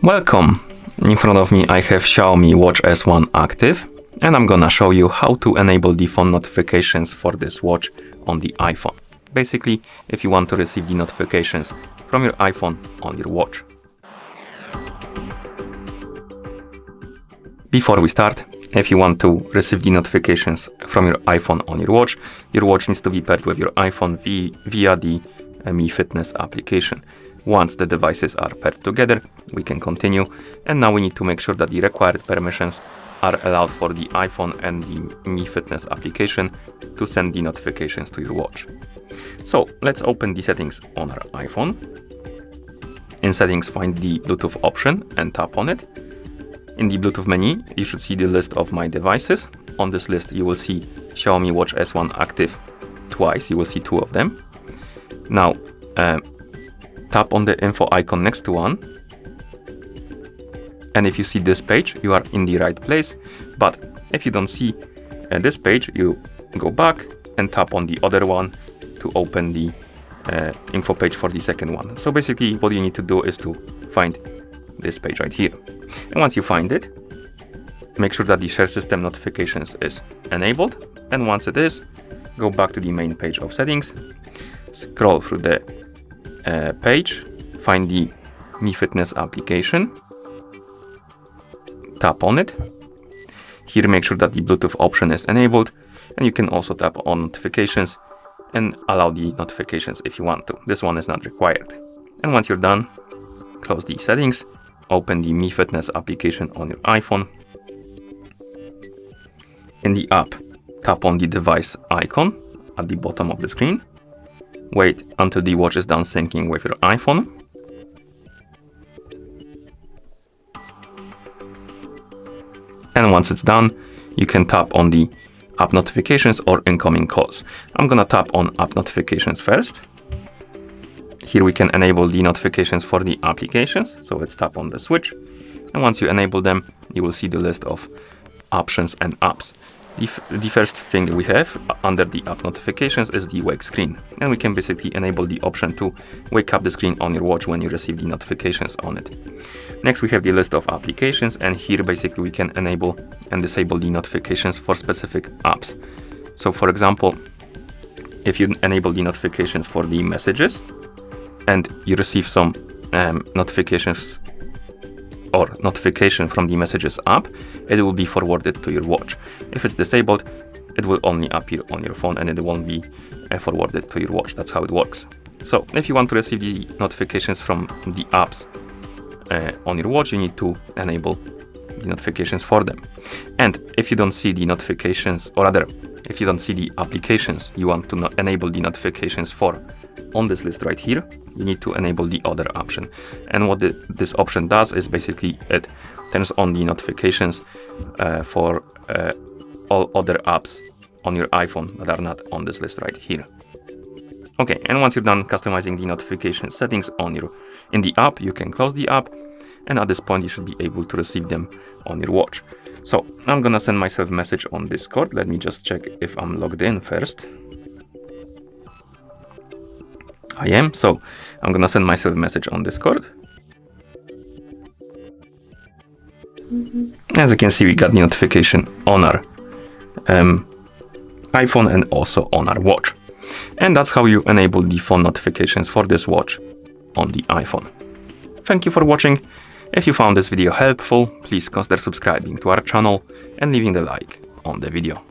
Welcome! In front of me I have Xiaomi Watch S1 Active, and I'm gonna show you how to enable the phone notifications for this watch on the iPhone. Basically, if you want to receive the notifications from your iPhone on your watch. Before we start, if you want to receive the notifications from your iPhone on your watch needs to be paired with your iPhone via the Mi Fitness application. Once the devices are paired together, we can continue, and now we need to make sure that the required permissions are allowed for the iPhone and the Mi Fitness application to send the notifications to your watch. So let's open the settings on our iPhone. In settings, find the Bluetooth option and tap on it. In the Bluetooth menu, you should see the list of my devices. On this list, you will see Xiaomi Watch S1 Active twice. You will see two of them. Now, tap on the info icon next to one. And if you see this page, you are in the right place. But if you don't see this page, you go back and tap on the other one to open the info page for the second one. So basically, what you need to do is to find this page right here. And once you find it, make sure that the share system notifications is enabled. And once it is, go back to the main page of settings, scroll through the page, find the Mi Fitness application, tap on it. Here, make sure that the Bluetooth option is enabled, and you can also tap on notifications and allow the notifications if you want to. This one is not required. And once you're done, close the settings, open the Mi Fitness application on your iPhone. In the app, tap on the device icon at the bottom of the screen. Wait until the watch is done syncing with your iPhone. And once it's done, you can tap on the app notifications or incoming calls. I'm gonna tap on app notifications first. Here we can enable the notifications for the applications. So let's tap on the switch. And once you enable them, you will see the list of options and apps. The first thing we have under the app notifications is the wake screen. And we can basically enable the option to wake up the screen on your watch when you receive the notifications on it. Next, we have the list of applications, and here basically we can enable and disable the notifications for specific apps. So for example, if you enable the notifications for the messages and you receive some notifications or notification from the messages app, it will be forwarded to your watch. If it's disabled, it will only appear on your phone and it won't be forwarded to your watch. That's how it works. So if you want to receive the notifications from the apps on your watch, you need to enable the notifications for them. And if you don't see the notifications, or rather, if you don't see the applications you want to enable the notifications for on this list right here, you need to enable the other option. And what this option does is basically it turns on the notifications for all other apps on your iPhone that are not on this list right here. Okay, and once you're done customizing the notification settings in the app, you can close the app, and at this point you should be able to receive them on your watch. So I'm gonna send myself a message on Discord. Let me just check if I'm logged in first. I am, so I'm gonna send myself a message on Discord. As you can see, we got the notification on our iPhone and also on our watch. And that's how you enable the phone notifications for this watch on the iPhone. Thank you for watching. If you found this video helpful, please consider subscribing to our channel and leaving the like on the video.